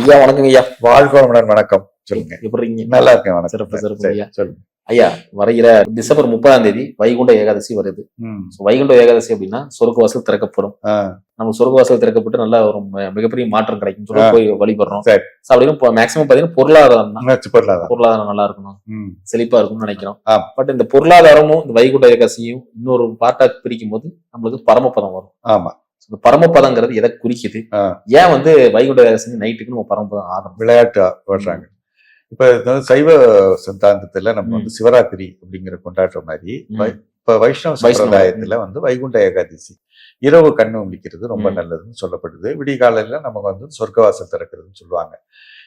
ஐயா வணக்கம் ஐயா. வாழ்க வளமுடன். வணக்கம். சொல்லுங்க. எப்படி இருக்கீங்க? நல்லா இருக்கேன். வணக்கம். சிறப்பு சிறப்பு ஐயா. சொல்லுங்க ஐயா, வருகிற டிசம்பர் 30 வைகுண்ட ஏகாதசி வருது. வைகுண்ட ஏகாதசி அப்படின்னா சொர்க்க வாசல் திறக்கப்படும். நம்ம சொர்க்க வாசல் திறக்கப்பட்டு நல்ல ஒரு மிகப்பெரிய மாற்றம் கிடைக்கும் சொல்லி போய் வழிபடுறோம். அப்படின்னு மேக்சிமம் பாத்தீங்கன்னா பொருளாதாரம் நல்லா இருக்கணும், செழிப்பா இருக்கும்னு நினைக்கிறோம். பட் இந்த பொருளாதாரமும் இந்த வைகுண்ட ஏகாதசியும் இன்னொரு பார்ட்டா பிரிக்கும் போது நம்மளுக்கு பரமபதம் வரும். ஆமா. இந்த பரமபதங்கிறது எதை குறிக்குது? ஏன் நைட்டுக்கு நம்ம பரமபதம் ஆரம்பம் விளையாட்டு வர்றாங்க? இப்ப சைவ சித்தாந்தத்துல நம்ம சிவராத்திரி அப்படிங்கிற கொண்டாடுற மாதிரி இப்ப வைஷ்ணவ சம்பிரதாயத்துல வைகுண்ட ஏகாதசி இரவு கண்ணு முழிக்கிறது ரொம்ப நல்லதுன்னு சொல்லப்படுது. விடிய காலையில நமக்கு சொர்க்கவாசல் திறக்கிறதுன்னு சொல்லுவாங்க.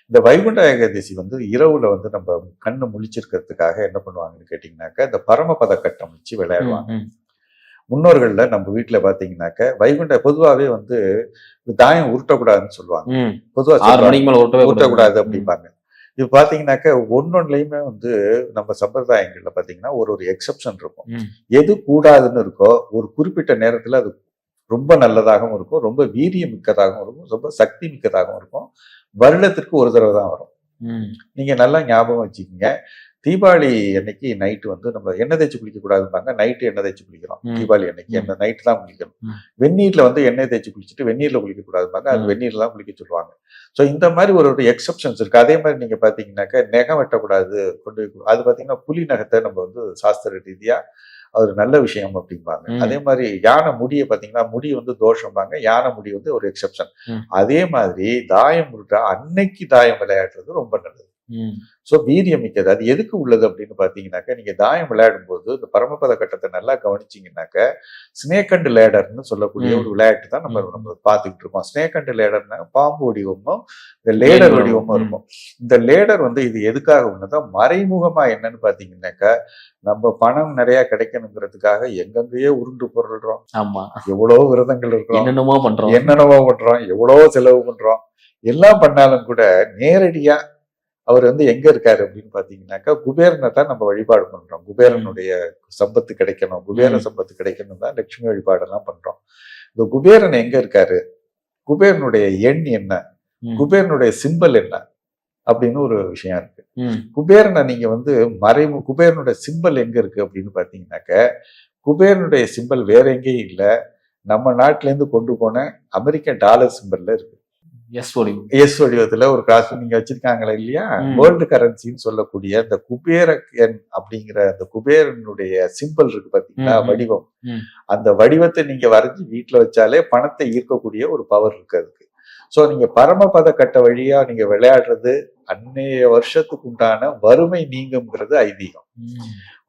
இந்த வைகுண்ட ஏகாதசி இரவுல நம்ம கண்ணு முழிச்சிருக்கிறதுக்காக என்ன பண்ணுவாங்கன்னு கேட்டீங்கன்னாக்க இந்த பரமபத கட்டம் வச்சு விளையாடுவாங்க. முன்னோர்கள்ல நம்ம வீட்டுல பாத்தீங்கன்னாக்க வைகுண்ட பொதுவாவே தாயம் உருட்டக்கூடாதுன்னு சொல்லுவாங்க. பொதுவா உருட்டக்கூடாது அப்படிம்பாங்க. இது பாத்தீங்கன்னாக்க ஒன்னொன்னுலயுமே நம்ம சம்பிரதாயங்கள்ல பாத்தீங்கன்னா ஒரு எக்ஸப்ஷன் இருக்கும். எது கூடாதுன்னு இருக்கோ ஒரு குறிப்பிட்ட நேரத்துல அது ரொம்ப நல்லதாகவும் இருக்கும், ரொம்ப வீரியம் மிக்கதாகவும் இருக்கும், ரொம்ப சக்தி மிக்கதாகவும் இருக்கும். வருடத்திற்கு ஒரு தடவை தான் வரும். நீங்க நல்லா ஞாபகம் வச்சுக்கோங்க. தீபாவளி அன்னைக்கு நைட்டு நம்ம எண்ணெய் தேய்ச்சி குளிக்க கூடாதுப்பாங்க. நைட்டு எண்ணெய் தேய்ச்சி குளிக்கிறோம். தீபாவளி அன்னைக்கு எண்ணெய் நைட்டு தான் குளிக்கணும். வெந்நீர்ல எண்ணெய் தேய்ச்சி குளிச்சுட்டு வெந்நீர்ல குளிக்க கூடாதுப்பாங்க. அது வெந்நீர்ல தான் குளிக்க சொல்லுவாங்க. ஸோ இந்த மாதிரி ஒரு எக்ஸப்ஷன்ஸ் இருக்கு. அதே மாதிரி நீங்க பாத்தீங்கன்னாக்க நகம் வெட்டக்கூடாது கொண்டு அது பாத்தீங்கன்னா புலி நகத்தை நம்ம சாஸ்திர ரீதியா அது நல்ல விஷயம் அப்படிம்பாங்க. அதே மாதிரி யானை முடியை பாத்தீங்கன்னா முடி தோஷம்பாங்க. யானை முடி ஒரு எக்ஸப்ஷன். அதே மாதிரி தாயம் உருட்டா அன்னைக்கு தாயம் விளையாடுறது ரொம்ப நல்லது. சோ வீரியம் மிக்கது. அது எதுக்கு உள்ளது அப்படின்னு பாத்தீங்கன்னாக்க நீங்க தாயம் விளையாடும் போது இந்த பரமபத கட்டத்தை நல்லா கவனிச்சீங்கன்னாக்க ஸ்னேக் அண்ட் லேடர்னு சொல்லக்கூடிய ஒரு விளையாட்டு தான் நம்ம பாத்துக்கிட்டு இருக்கோம். ஸ்னேக் அண்ட் லேடர்னா பாம்பு வடிவமும் இந்த லேடர் வடிவமும் இருக்கும். இந்த லேடர் இது எதுக்காக உள்ளதா மறைமுகமா என்னன்னு பாத்தீங்கன்னாக்க நம்ம பணம் நிறைய கிடைக்கணுங்கிறதுக்காக எங்கெங்கேயோ உருண்டு பொருள்றோம். ஆமா, எவ்வளவு விரதங்கள் இருக்கிறோம், என்னென்னமோ பண்றோம், எவ்வளவோ செலவு பண்றோம். எல்லாம் பண்ணாலும் கூட நேரடியா அவர் எங்க இருக்காரு அப்படின்னு பாத்தீங்கன்னாக்கா குபேரனை தான் நம்ம வழிபாடு பண்றோம். குபேரனுடைய சம்பத்து கிடைக்கணும், குபேர சம்பத்து கிடைக்கணும் தான் லட்சுமி வழிபாடெல்லாம் பண்றோம். இந்த குபேரன் எங்க இருக்காரு, குபேரனுடைய எண் என்ன, குபேரனுடைய சிம்பல் என்ன அப்படின்னு ஒரு விஷயம் இருக்கு. குபேரனை நீங்க குபேரனுடைய சிம்பல் எங்க இருக்கு அப்படின்னு பாத்தீங்கன்னாக்க குபேரனுடைய சிம்பல் வேற எங்கேயும் இல்ல, நம்ம நாட்டுல இருந்து கொண்டு போன அமெரிக்கன் டாலர் சிம்பல்ல இருக்கு. எஸ் வடிவத்துல ஒரு கிராஸ் நீங்க வச்சிருக்காங்களா இல்லையா, வேர்ல்டு கரன்சின்னு சொல்லக்கூடிய இந்த குபேர எண் அப்படிங்கிற அந்த குபேரனுடைய சிம்பிள் இருக்கு பாத்தீங்களா, வடிவம். அந்த வடிவத்தை நீங்க வரைஞ்சி வீட்டுல வச்சாலே பணத்தை ஈர்க்கக்கூடிய ஒரு பவர் இருக்கு அதுக்கு. சோ நீங்க பரமபத கட்ட வழியா நீங்க விளையாடுறது அன்னைய வருஷத்துக்கு உண்டான வறுமை நீங்கும்ங்கிறது ஐதீகம்.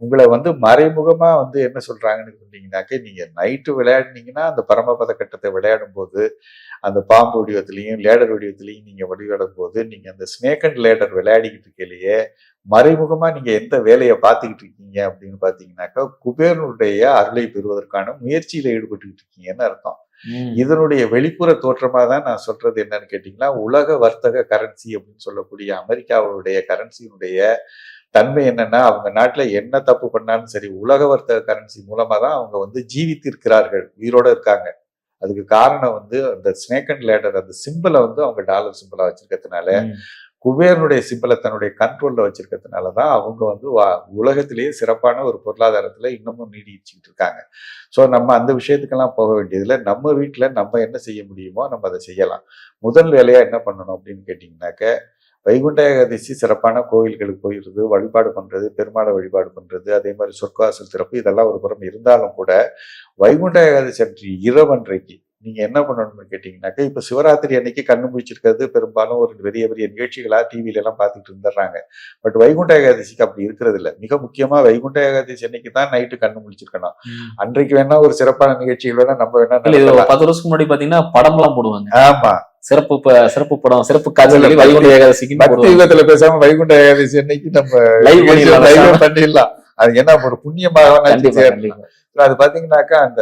உங்களை மறைமுகமா என்ன சொல்றாங்கன்னு சொன்னீங்கன்னாக்க நீங்க நைட்டு விளையாடுனீங்கன்னா அந்த பரமபத கட்டத்தை விளையாடும் போது அந்த பாம்பு வடிவத்திலையும் லேடர் வடிவத்திலையும் நீங்க விளையாடும் போது நீங்க அந்த ஸ்னேக் அண்ட் லேடர் விளையாடிக்கிட்டு இருக்கையிலேயே மறைமுகமா நீங்க எந்த வேலையை பார்த்துக்கிட்டு இருக்கீங்க அப்படின்னு பாத்தீங்கன்னாக்கா குபேரனுடைய அருளை பெறுவதற்கான முயற்சியில ஈடுபட்டுக்கிட்டு இருக்கீங்கன்னு அர்த்தம். இதனுடைய வெளிப்புற தோற்றமா தான் நான் சொல்றது என்னன்னு கேட்டீங்கன்னா உலக வர்த்தக கரன்சி அப்படின்னு சொல்லக்கூடிய அமெரிக்காவுடைய கரன்சியினுடைய தன்மை என்னன்னா அவங்க நாட்டுல என்ன தப்பு பண்ணாலும் சரி உலக வர்த்தக கரன்சி மூலமா தான் அவங்க ஜீவித்திருக்கிறார்கள், உயிரோட இருக்காங்க. அதுக்கு காரணம் அந்த ஸ்னேக் அண்ட் லேடர் அந்த சிம்பிளை அவங்க டாலர் சிம்பிளா வச்சிருக்கிறதுனால குபேரனுடைய சிம்பிளை தன்னுடைய கண்ட்ரோல்ல வச்சிருக்கிறதுனாலதான் அவங்க உலகத்திலேயே சிறப்பான ஒரு பொருளாதாரத்துல இன்னமும் நீடிச்சுக்கிட்டு இருக்காங்க. ஸோ நம்ம அந்த விஷயத்துக்கெல்லாம் போக வேண்டியதுல நம்ம வீட்டுல நம்ம என்ன செய்ய முடியுமோ நம்ம அதை செய்யலாம். முதல் வேலையா என்ன பண்ணணும் அப்படின்னு கேட்டீங்கன்னாக்க வைகுண்ட ஏகாதசி சிறப்பான கோயில்களுக்கு போயிடுறது, வழிபாடு பண்றது, பெருமாளை வழிபாடு பண்றது, அதே மாதிரி சொர்க்கவாசல் திறப்பு இதெல்லாம் ஒரு புறம் இருந்தாலும் கூட வைகுண்ட ஏகாதசி அன்று இரவன்றைக்கு நீங்க என்ன பண்ணணும்னு கேட்டீங்கன்னாக்க இப்ப சிவராத்திரி அன்னைக்கு கண்ணு முடிச்சிருக்கிறது பெரும்பாலும் ஒரு பெரிய பெரிய நிகழ்ச்சிகளா டிவில எல்லாம் பார்த்துட்டு இருந்துடுறாங்க. பட் வைகுண்ட ஏகாதசிக்கு அப்படி இருக்கிறது இல்லை. மிக முக்கியமா வைகுண்ட ஏகாதசி அன்னைக்கு தான் நைட்டு கண்ணு முடிச்சிருக்கணும். அன்றைக்கு வேணா ஒரு சிறப்பான நிகழ்ச்சிகள் வேணா நம்ம வேணா 10 வருஷத்துக்கு முன்னாடி பாத்தீங்கன்னா படம் எல்லாம் போடுவாங்க. ஆமா, சிறப்பு படம், சிறப்பு காட்சி வைகுண்ட ஏகாதசிக்கு பக்தி யுகத்துல பேசாம வைகுண்ட ஏகாதசி அன்னைக்கு நம்ம லைவ் பண்ணிடலாம். அது என்ன ஒரு புண்ணியமாக அது பாத்தீங்கன்னாக்கா அந்த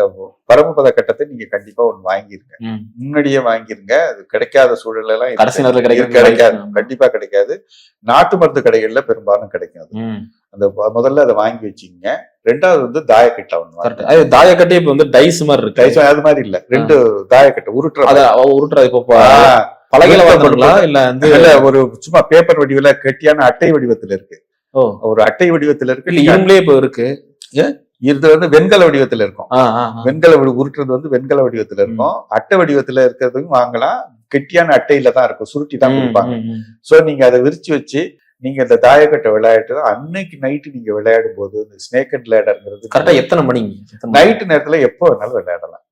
பரமபத கட்டத்தை நீங்க கண்டிப்பா ஒண்ணு வாங்கிருங்க, முன்னாடியே வாங்கிருங்க. அது கிடைக்காத சூழல் எல்லாம் கிடைக்காது, கண்டிப்பா கிடைக்காது. நாட்டு மருந்து கடைகள்ல பெரும்பாலும் கிடைக்காது. அந்த முதல்ல அதை வாங்கி வச்சுக்கோங்க. ரெண்டாவது தாயக்கட்டை ஒண்ணு. தாயக்கட்டை இப்ப டைஸ் மாதிரி இருக்கு. அது மாதிரி இல்ல, 2 தாயக்கட்டை உருட்டுறது. இப்ப பலகையில வாங்கணுங்களா இல்ல வந்து இல்ல ஒரு சும்மா பேப்பர் வடிவில கெட்டியான அட்டை வடிவத்துல இருக்கு. ஓ ஒரு அட்டை வடிவத்துல இருக்கு. இல்ல இரும்புலயே இப்ப இருக்கு. இது வந்து வெண்கல வடிவத்துல இருக்கும். வெண்கல உருட்டுறது வந்து வெண்கல வடிவத்துல இருக்கும். அட்டை வடிவத்துல இருக்கிறதும் வாங்கலாம். கெட்டியான அட்டையில தான் இருக்கும், சுருட்டி தான் கொடுப்பாங்க. சோ நீங்க அதை விரிச்சு வச்சு நீங்க இந்த தாயக்கட்டை விளையாட்டு அன்னைக்கு நைட்டு நீங்க விளையாடும் போது இந்த ஸ்னேக் அண்ட் லேடர்ங்கிறது கரெக்டா எத்தனை மணி? நைட்டு நேரத்துல எப்போ வேணாலும் விளையாடலாம்.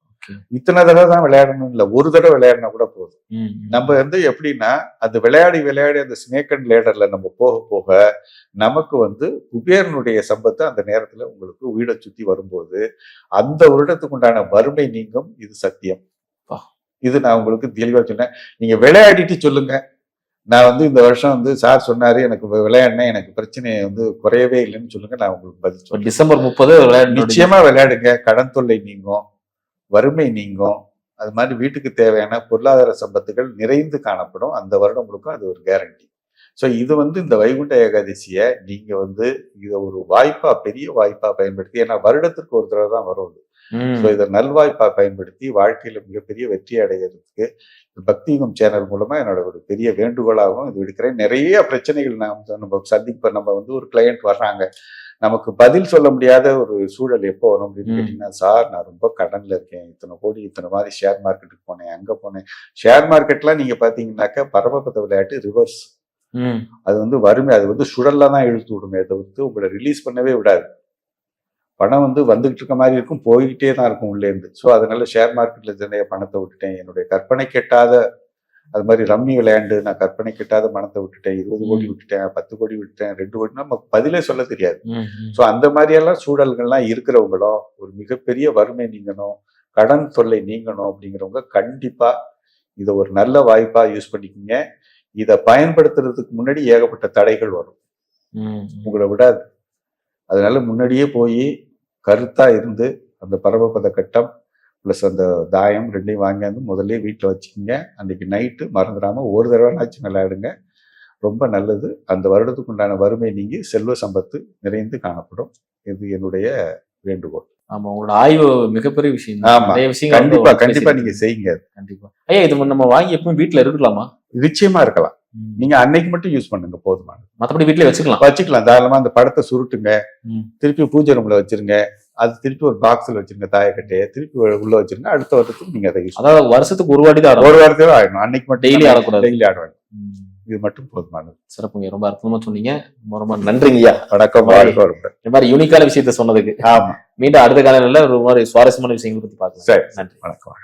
இத்தனை தடவை தான் விளையாடணும் இல்ல, ஒரு தடவை விளையாடினா கூட போதும். நம்ம வந்து எப்படின்னா அந்த விளையாடி அந்த ஸ்னேக் அண்ட் லேடர்ல நம்ம போக போக நமக்கு வந்து குபேரனுடைய சம்பத்து அந்த நேரத்துல உங்களுக்கு வீடை சுத்தி வரும்போது அந்த வருடத்துக்கு உண்டான வறுமை நீங்கும். இது சத்தியம். இது நான் உங்களுக்கு தெளிவா சொன்னேன். நீங்க விளையாடிட்டு சொல்லுங்க, நான் வந்து இந்த வருஷம் வந்து சார் சொன்னாரு எனக்கு விளையாடினேன், எனக்கு பிரச்சனை வந்து குறையவே இல்லைன்னு சொல்லுங்க, நான் உங்களுக்கு பதில் சொல்றேன். டிசம்பர் 30 நிச்சயமா விளையாடுங்க. கடன் தொல்லை நீங்கும், வறுமை நீங்கும். அது மாதிரி வீட்டுக்கு தேவையான பொருளாதார சம்பத்துகள் நிறைந்து காணப்படும். அந்த வருடம் முழுக்க அது ஒரு கேரண்டி. ஸோ இது வந்து இந்த வைகுண்ட ஏகாதசியை நீங்க வந்து இதை ஒரு வாய்ப்பா, பெரிய வாய்ப்பா பயன்படுத்தி, ஏன்னா வருடத்திற்கு ஒரு தடவை தான் வரும். ஸோ இதை நல்வாய்ப்பா பயன்படுத்தி வாழ்க்கையில மிகப்பெரிய வெற்றி அடைகிறதுக்கு பக்தியுகம் சேனல் மூலமா என்னோட ஒரு பெரிய வேண்டுகோளாகவும் இது விடுக்கிறேன். நிறைய பிரச்சனைகள் நம்ம சந்திப்ப, நம்ம வந்து ஒரு கிளையண்ட் வர்றாங்க, நமக்கு பதில் சொல்ல முடியாத ஒரு சூழல் எப்போ வரும் அப்படின்னு கேட்டீங்கன்னா, சார் நான் ரொம்ப கடன்ல இருக்கேன், இத்தனை கோடி இத்தனை மாதிரி ஷேர் மார்க்கெட்டுக்கு போனேன், அங்க போனேன். ஷேர் மார்க்கெட்லாம் நீங்க பாத்தீங்கன்னாக்கா பரமபத விளையாட்டு ரிவர்ஸ். அது வந்து வறுமை, அது வந்து சுழல்ல தான் இழுத்து விடுமே தவிர்த்து உங்களை ரிலீஸ் பண்ணவே விடாது. பணம் வந்து வந்துகிட்டு இருக்க மாதிரி இருக்கும், போய்கிட்டே தான் இருக்கும் உள்ளே இருந்து. ஸோ அதனால ஷேர் மார்க்கெட்ல நிறைய பணத்தை விட்டுட்டேன். என்னுடைய கற்பனை கெட்டாத அது மாதிரி ரம்மி விளையாண்டு நான் கற்பனை கெட்டாத பணத்தை விட்டுட்டேன். 20 கோடி விட்டுட்டேன், 10 கோடி விட்டுட்டேன், 2 கோடினா நமக்கு பதிலே சொல்ல தெரியாது. ஸோ அந்த மாதிரியெல்லாம் சூழல்கள்லாம் இருக்கிறவங்களும் ஒரு மிகப்பெரிய வறுமை நீங்கணும், கடன் தொல்லை நீங்கணும் அப்படிங்கிறவங்க கண்டிப்பா இதை ஒரு நல்ல வாய்ப்பா யூஸ் பண்ணிக்கோங்க. இதை பயன்படுத்துறதுக்கு முன்னாடி ஏகப்பட்ட தடைகள் வரும், உங்களை விடாது. அதனால முன்னாடியே போய் கருத்தா இருந்து அந்த பரமபத கட்டம் பிளஸ் அந்த தாயம் ரெண்டையும் வாங்கியாந்து முதல்ல வீட்டில் வச்சுக்கோங்க. அன்னைக்கு நைட்டு மறந்துடாம ஒரு தடவைனாச்சும் விளையாடுங்க, ரொம்ப நல்லது. அந்த வருடத்துக்கு உண்டான வறுமை நீங்கி செல்வ சம்பத்து நிறைந்து காணப்படும். இது என்னுடைய வேண்டுகோள். ஆமா, உங்களோட ஆய்வு மிகப்பெரிய விஷயம். ஆமா, கண்டிப்பா நீங்க செய்யுங்க. கண்டிப்பா ஐயா, இது நம்ம வாங்கி எப்பவும் வீட்டுல இருக்கலாமா? நிச்சயமா இருக்கலாம். நீங்க அன்னைக்கு மட்டும் யூஸ் பண்ணுங்க, போதுமானது. மற்றபடி வீட்டுல வச்சுக்கலாம் தாராளமா. அந்த படத்தை சுருட்டுங்க, திருப்பி பூஜை ரூம்ல வச்சிருங்க, அது திருப்பி ஒரு பாக்ஸ்ல வச்சிருங்க, தாயக்கட்டையை திருப்பி உள்ள வச்சிருங்க. அடுத்த வருடத்துக்கு நீங்க அதை யூஸ், அதாவது வருஷத்துக்கு ஒரு வாட்டி தான், ஒரு வாரத்தோட ஆகணும். அன்னைக்கு மட்டும் டெய்லி ஆடக்கூடாது, டெய்லி ஆட வேண்டும். இது மட்டும் போதுமானது. சிறப்புங்க, ரொம்ப அற்புதமா சொன்னீங்க. ரொம்ப நன்றிங்கய்யா. வணக்கம். இந்த மாதிரி யூனிக்கான விஷயத்த சொன்னதுக்கு. ஆமா, மீண்டும் அடுத்த காலையில ஒரு மாதிரி சுவாரஸ்யமான விஷயங்களை பத்தி பார்க்கலாம். சரி, நன்றி, வணக்கம்.